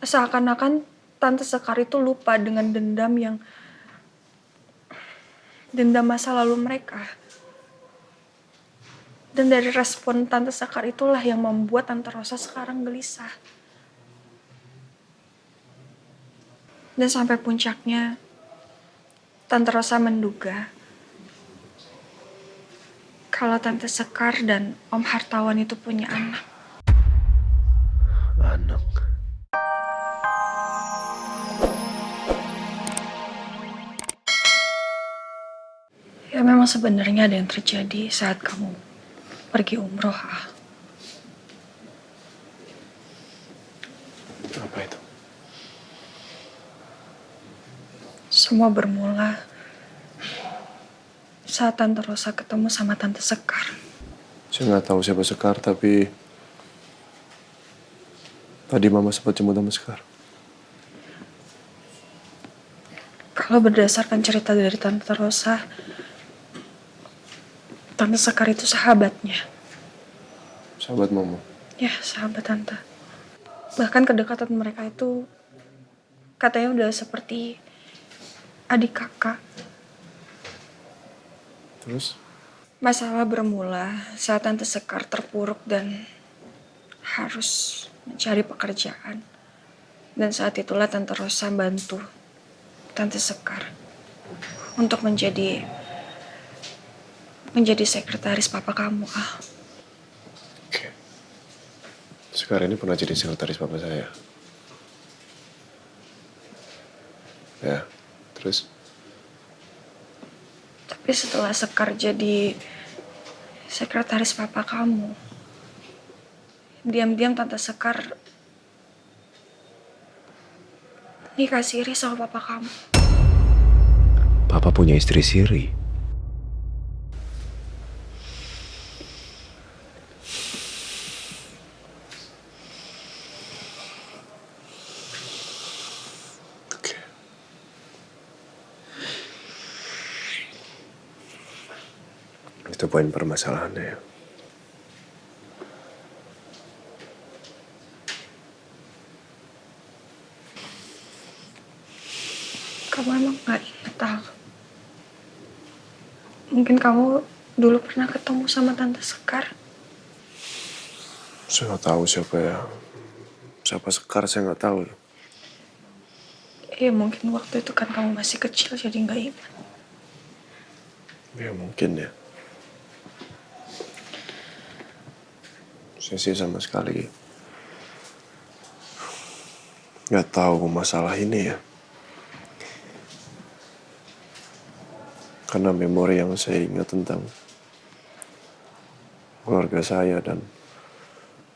Seakan-akan Tante Sekar itu lupa dengan dendam masa lalu mereka. Dan dari respon Tante Sekar itulah yang membuat Tante Rosa sekarang gelisah. Dan sampai puncaknya, Tante Rosa menduga kalau Tante Sekar dan Om Hartawan itu punya anak. Anak. Ya memang sebenarnya ada yang terjadi saat kamu pergi umroh. Apa itu? Semua bermula saat Tante Rosa ketemu sama Tante Sekar. Saya nggak tahu siapa Sekar, tapi tadi Mama sempat jemput sama Sekar. Kalau berdasarkan cerita dari Tante Rosa, Tante Sekar itu sahabatnya. Sahabat Mama. Ya, sahabat Tante. Bahkan kedekatan mereka itu katanya udah seperti adik kakak. Terus? Masalah bermula saat Tante Sekar terpuruk dan harus mencari pekerjaan. Dan saat itulah Tante Rosa bantu Tante Sekar untuk menjadi sekretaris papa kamu, Oke. Sekar ini pernah jadi sekretaris papa saya. Ya, terus? Tapi setelah Sekar jadi sekretaris papa kamu, diam-diam Tante Sekar nikah siri sama papa kamu. Papa punya istri siri. Oke. Itu poin permasalahannya ya. Kamu emang gak inget, Al? Mungkin kamu dulu pernah ketemu sama Tante Sekar. Saya nggak tahu siapa Sekar, saya nggak tahu. Iya, mungkin waktu itu kan kamu masih kecil jadi gak ingat. Ya mungkin ya. Saya sih sama sekali nggak tahu masalah ini ya. Karena memori yang saya ingat tentang keluarga saya dan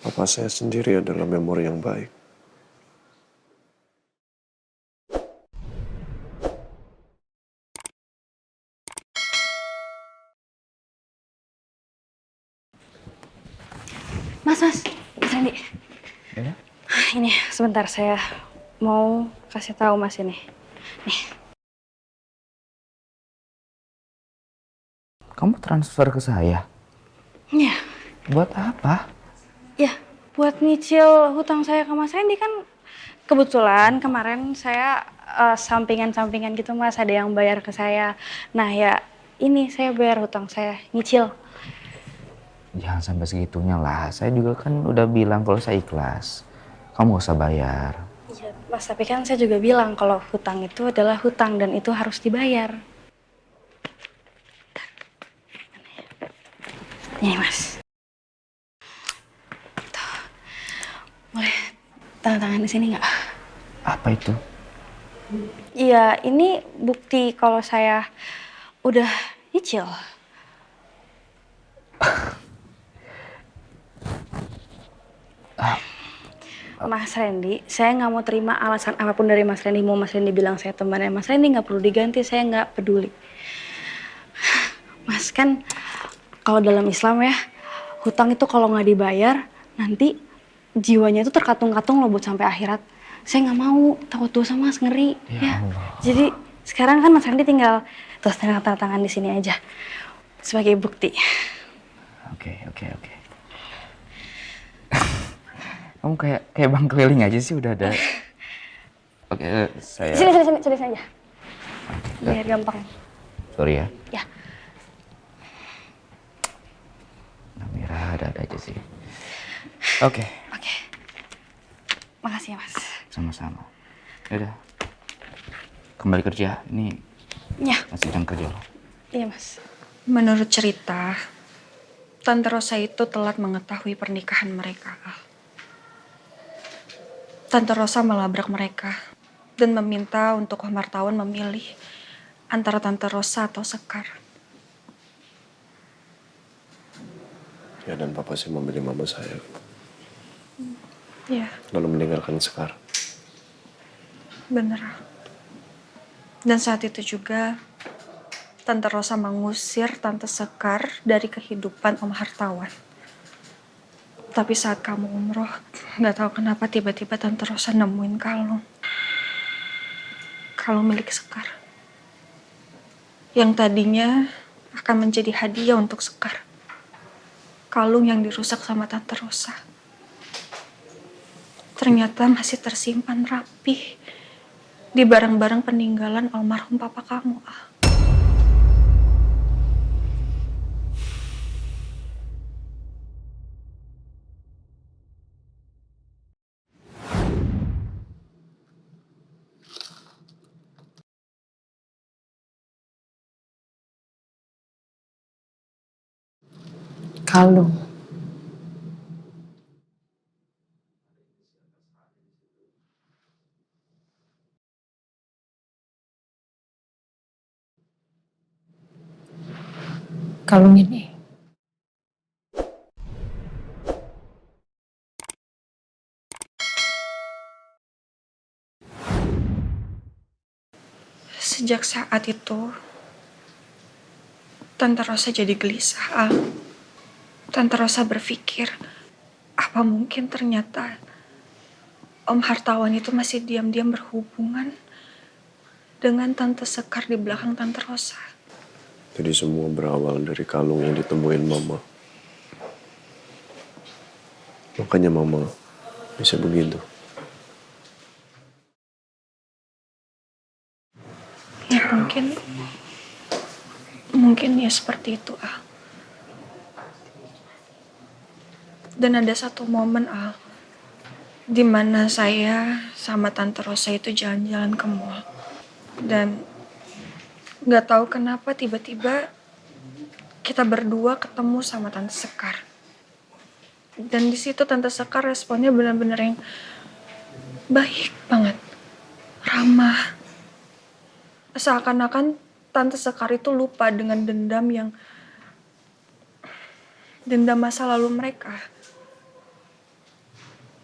papa saya sendiri adalah memori yang baik. Mas Randy. Ya? Ini sebentar saya mau kasih tahu Mas ini. Nih. Kamu transfer ke saya? Iya. Buat apa? Ya, buat nyicil hutang saya ke Mas Randy kan kebetulan kemarin saya sampingan-sampingan gitu Mas, ada yang bayar ke saya. Nah ya ini saya bayar hutang saya, nyicil. Jangan sampai segitunya lah. Saya juga kan udah bilang kalau saya ikhlas. Kamu gak usah bayar. Iya Mas, tapi kan saya juga bilang kalau hutang itu adalah hutang dan itu harus dibayar. Ini Mas. Tuh. Boleh tanda tangan di sini nggak? Apa itu? Iya, ini bukti kalau saya udah nyicil. Mas Randy, saya nggak mau terima alasan apapun dari Mas Randy. Mau Mas Randy bilang saya temannya Mas Randy, nggak perlu diganti, saya nggak peduli. Mas kan kalau dalam Islam ya, hutang itu kalau nggak dibayar, nanti jiwanya itu terkatung-katung loh buat sampai akhirat. Saya nggak mau, takut dosa Mas, ngeri. Ya Allah. Jadi sekarang kan Mas Randy tinggal terus tanda tangan di sini aja sebagai bukti. Oke. Kamu kayak bang keliling aja sih, udah ada Oke, saya... Sini aja. Biar gampang. Sorry ya. Ya. Amira ada aja sih. Oke. Oke. Makasih ya, Mas. Sama-sama. Yaudah. Kembali kerja. Ini Ya. masih jam kerja loh. Iya, Mas. Menurut cerita, Tante Rosa itu telat mengetahui pernikahan mereka, Al. Tante Rosa melabrak mereka dan meminta untuk Om Hartawan memilih antara Tante Rosa atau Sekar. Ya, dan papa sih memilih mama saya. Iya, Lalu meninggalkan Sekar. bener, Al. Dan saat itu juga Tante Rosa mengusir Tante Sekar dari kehidupan Om Hartawan. Tapi saat kamu umroh, nggak tahu kenapa tiba-tiba Tante Rosa nemuin kalung. Kalung milik Sekar. Yang tadinya akan menjadi hadiah untuk Sekar. Kalung yang dirusak sama Tante Rosa. Ternyata masih tersimpan rapi di barang-barang peninggalan almarhum papa kamu, Ah. Kalung. Kalung ini. Sejak saat itu, Tante Rosa jadi gelisah, Al. Tante Rosa berpikir, apa mungkin ternyata Om Hartawan itu masih diam-diam berhubungan dengan Tante Sekar di belakang Tante Rosa. Jadi semua berawal dari kalung yang ditemuin mama. Makanya mama bisa begitu. Ya mungkin ya seperti itu, Al. Dan ada satu momen, Al, di mana saya sama Tante Rosa itu jalan-jalan ke mall. Dan nggak tahu kenapa tiba-tiba kita berdua ketemu sama Tante Sekar. Dan di situ Tante Sekar responnya benar-benar yang baik banget, ramah. Seakan-akan Tante Sekar itu lupa dengan dendam masa lalu mereka.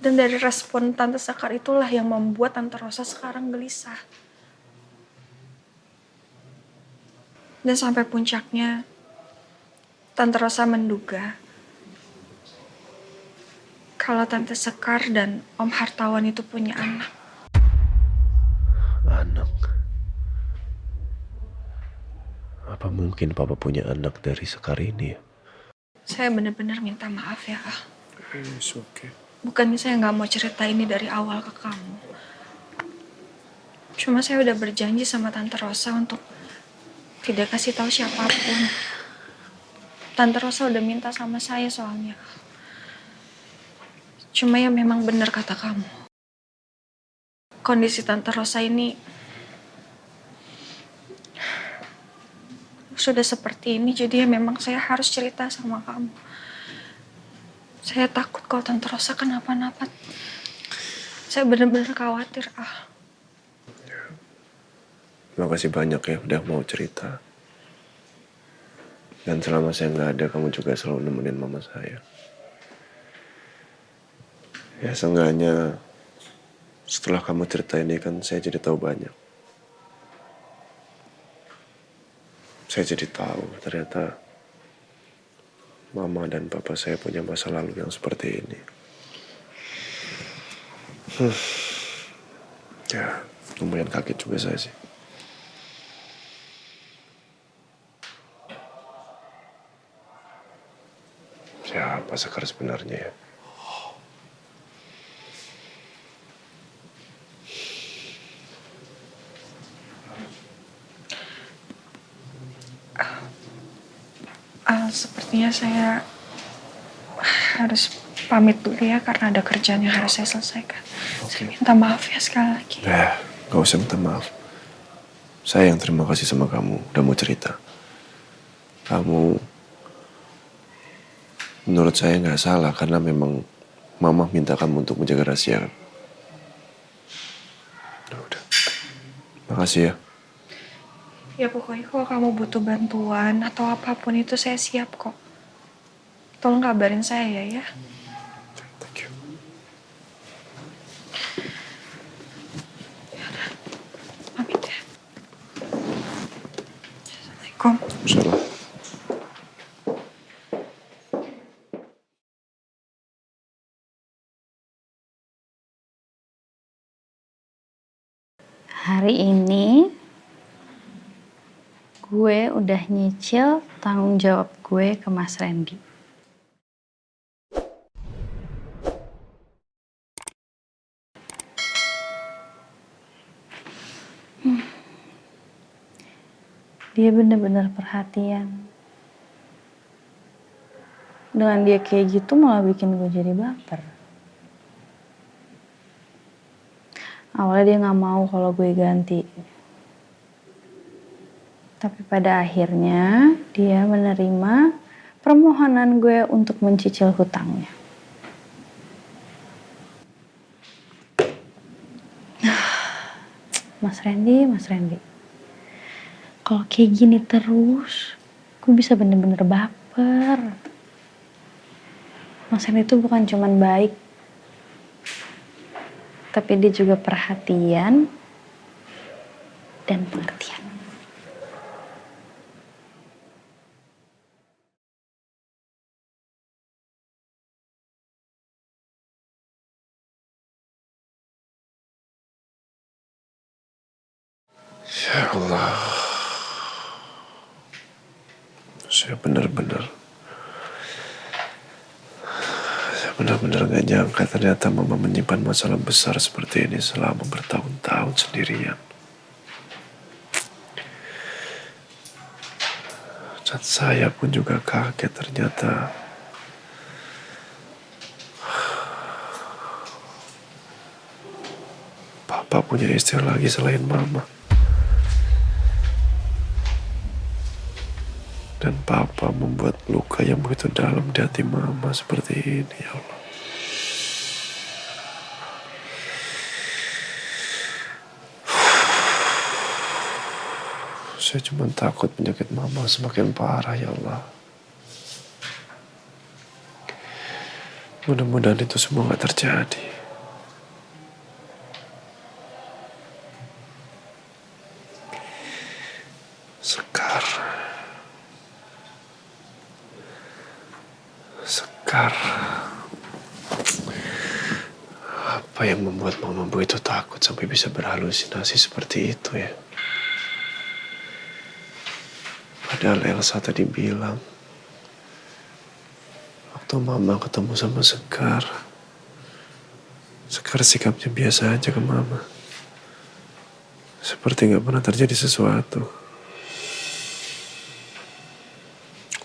Dan dari respon Tante Sekar itulah yang membuat Tante Rosa sekarang gelisah. Dan sampai puncaknya, Tante Rosa menduga kalau Tante Sekar dan Om Hartawan itu punya anak. Anak. Apa mungkin papa punya anak dari Sekar ini ya? Saya benar-benar minta maaf ya, Al. It's okay. Bukannya saya nggak mau cerita ini dari awal ke kamu. Cuma saya udah berjanji sama Tante Rosa untuk tidak kasih tahu siapapun. Tante Rosa udah minta sama saya soalnya. Cuma ya memang benar kata kamu. Kondisi Tante Rosa ini sudah seperti ini, jadi ya memang saya harus cerita sama kamu. Saya takut kalau Tante Rosa kenapa-napa. Saya benar-benar khawatir, Ah. Terima kasih banyak ya udah mau cerita. Dan selama saya nggak ada, kamu juga selalu nemenin mama saya. Ya seenggaknya setelah kamu cerita ini kan saya jadi tahu banyak. Saya jadi tahu ternyata mama dan papa saya punya masa lalu yang seperti ini. Ya, lumayan kaget juga saya sih. Siapa Sekar sebenarnya ya? Sepertinya saya harus pamit dulu ya karena ada kerjaan yang harus saya selesaikan. Saya minta maaf ya sekali lagi. Gak usah minta maaf. Saya yang terima kasih sama kamu udah mau cerita. Kamu menurut saya nggak salah karena memang mama minta kamu untuk menjaga rahasia. Udah. Makasih ya. Ya pokoknya kalau kamu butuh bantuan atau apapun itu saya siap kok. Tolong kabarin saya ya. Thank you. Pamit ya. Assalamualaikum. Salam. Hari ini gue udah nyicil tanggung jawab gue ke Mas Randy. Dia bener-bener perhatian. Dengan dia kayak gitu malah bikin gue jadi baper. Awalnya dia gak mau kalau gue ganti. Tapi pada akhirnya dia menerima permohonan gue untuk mencicil hutangnya. Mas Randy. Kalau kayak gini terus, gue bisa bener-bener baper. Mas Randy itu bukan cuman baik, tapi dia juga perhatian dan pengertian. Ya Allah. Saya benar-benar gak nyangka ternyata mama menyimpan masalah besar seperti ini selama bertahun-tahun sendirian. Dan saya pun juga kaget ternyata papa punya istri lagi selain mama. Dan papa membuat luka yang begitu dalam di hati mama seperti ini, ya Allah. Saya cuma takut penyakit mama semakin parah, ya Allah. Mudah-mudahan itu semua gak terjadi. Sekar. Apa yang membuat mama begitu takut sampai bisa berhalusinasi seperti itu ya? Padahal Elsa tadi bilang waktu mama ketemu sama Sekar sikapnya biasa aja ke mama. Seperti gak pernah terjadi sesuatu.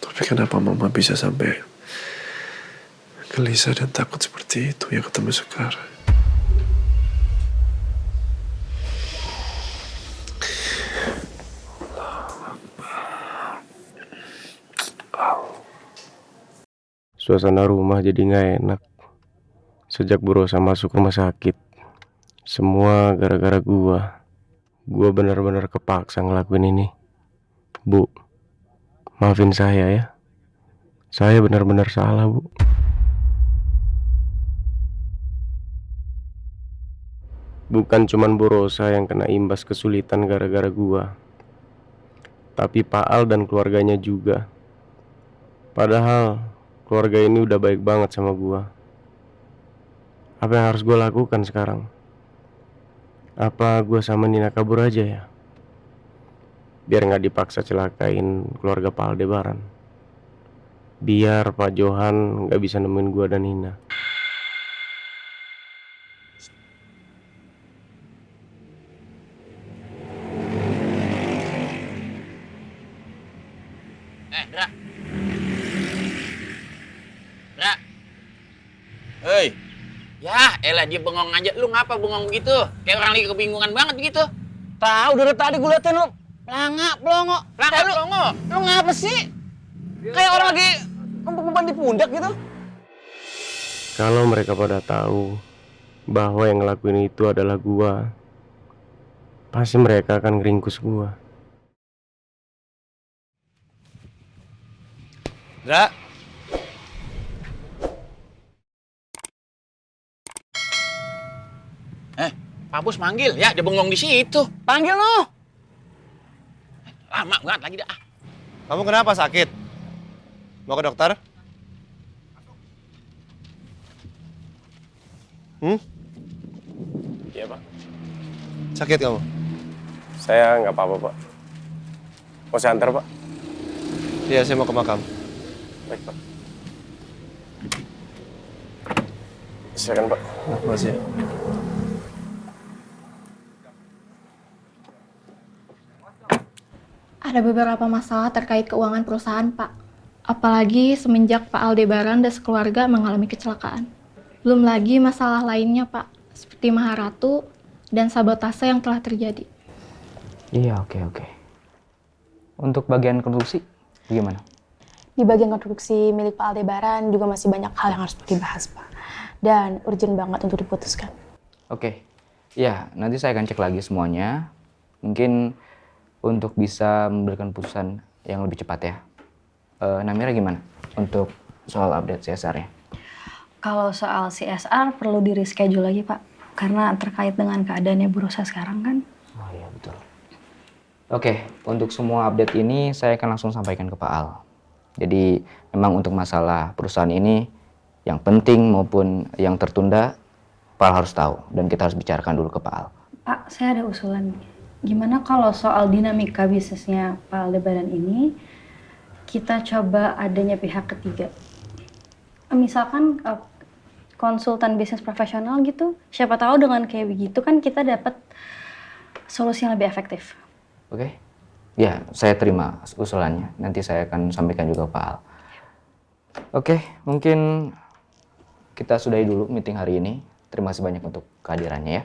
Tapi kenapa mama bisa sampai gelisah dan takut seperti itu ya ketemu Sekar? Suasana rumah jadi gak enak. Sejak berusaha masuk rumah sakit, semua gara-gara gua. Gua benar-benar kepaksa ngelakuin ini. Bu, maafin saya ya. Saya benar-benar salah, Bu. Bukan cuman Bu Rosa yang kena imbas kesulitan gara-gara gua, tapi Pak Al dan keluarganya juga. Padahal keluarga ini udah baik banget sama gua. Apa yang harus gua lakukan sekarang? Apa gua sama Nina kabur aja ya? Biar gak dipaksa celakain keluarga Pak Aldebaran. Biar Pak Johan gak bisa nemuin gua dan Nina. Hei, ya elah dia bengong aja. Lu ngapa bengong gitu? Kayak orang lagi kebingungan banget gitu. Tahu dari tadi gue liatin lu. Pelongo. Pelongo. Lu ngapa sih? Kayak orang lagi numpuk beban di pundak gitu. Kalau mereka pada tahu bahwa yang ngelakuin itu adalah gua, pasti mereka akan ngeringkus gua. Dra, Pak Bos manggil ya, dia bengong di situ. Panggil lu. Lama banget lagi dah. kamu kenapa sakit? Mau ke dokter? Iya Pak. Sakit kamu? Saya nggak apa-apa Pak. Mau saya antar Pak? Iya, saya mau ke makam. Baik Pak. Silakan Pak. Makasih ya. Ada beberapa masalah terkait keuangan perusahaan, Pak. Apalagi semenjak Pak Aldebaran dan sekeluarga mengalami kecelakaan. Belum lagi masalah lainnya, Pak. Seperti Maharatu dan sabotase yang telah terjadi. Iya, oke. Untuk bagian produksi, gimana? Di bagian konstruksi milik Pak Aldebaran juga masih banyak hal yang harus dibahas, Pak. Dan urgent banget untuk diputuskan. Oke. Ya, nanti saya akan cek lagi semuanya. Mungkin untuk bisa memberikan putusan yang lebih cepat ya. Namira gimana untuk soal update CSR-nya? Kalau soal CSR perlu di reschedule lagi, Pak. Karena terkait dengan keadaannya Bu Rosa sekarang kan. Oh iya, betul. Oke, untuk semua update ini saya akan langsung sampaikan ke Pak Al. Jadi memang untuk masalah perusahaan ini yang penting maupun yang tertunda, Pak Al harus tahu dan kita harus bicarakan dulu ke Pak Al. Pak, saya ada usulan. Gimana kalau soal dinamika bisnisnya Pak Aldebaran ini, kita coba adanya pihak ketiga. Misalkan konsultan bisnis profesional gitu, siapa tahu dengan kayak begitu kan kita dapat solusi yang lebih efektif. Oke? Ya, saya terima usulannya. Nanti saya akan sampaikan juga ke Pak Al. Oke, mungkin kita sudahi dulu meeting hari ini. Terima kasih banyak untuk kehadirannya ya.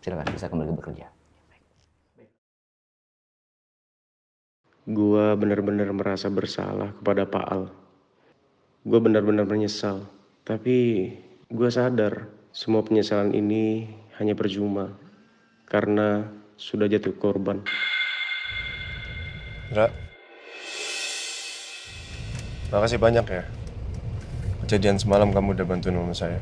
Silakan bisa kembali bekerja. Gua benar-benar merasa bersalah kepada Pak Al. Gua benar-benar menyesal. Tapi gua sadar semua penyesalan ini hanya percuma. Karena sudah jatuh korban. Dra, makasih banyak ya. Kejadian semalam kamu udah bantuin mama saya.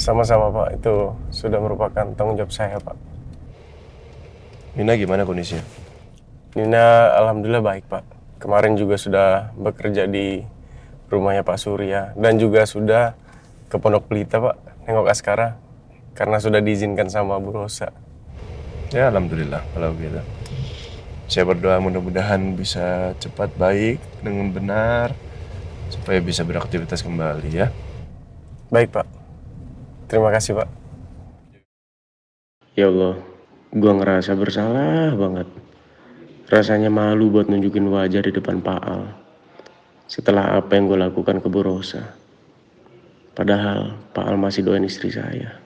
Sama-sama Pak, itu sudah merupakan tanggung jawab saya Pak. Nina gimana kondisinya? Nina alhamdulillah baik Pak. Kemarin juga sudah bekerja di rumahnya Pak Surya. Dan juga sudah ke Pondok Pelita Pak, nengok Askara. Karena sudah diizinkan sama Bu Rosa. Ya alhamdulillah kalau gitu. Saya berdoa mudah-mudahan bisa cepat baik dengan benar supaya bisa beraktivitas kembali ya. Baik Pak, terima kasih Pak. Ya Allah, gua ngerasa bersalah banget. Rasanya malu buat nunjukin wajah di depan Pak Al. Setelah apa yang gue lakukan ke Bu Rosa. Padahal Pak Al masih doain istri saya.